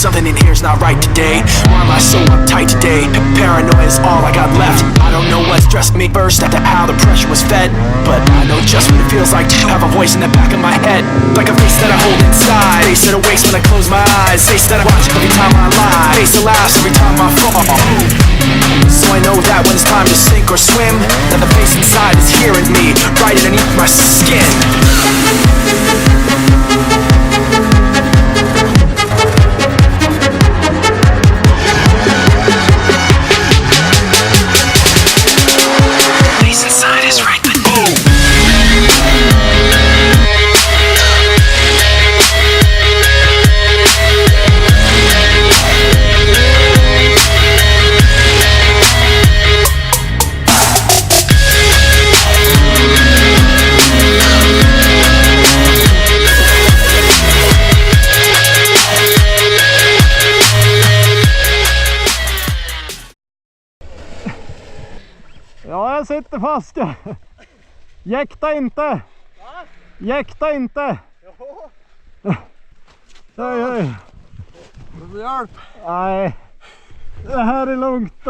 something in here's not right today. Why am I so uptight today? Paranoia is all I got left. I don't know what stressed me first after how the pressure was fed, but I know just what it feels like to have a voice in the back of my head, like a face that I hold inside, face that awakes when I close my eyes, face that I watch every time I lie, face that laughs every time I fall. So I know that when it's time to sink or swim, that the face inside is hearing me right underneath my skin. Face inside is right with me. Ja, jag sitter fast. Jäkta inte. Jäkta inte. Oj, oj. Du får hjälp. Nej, det här är lugnt.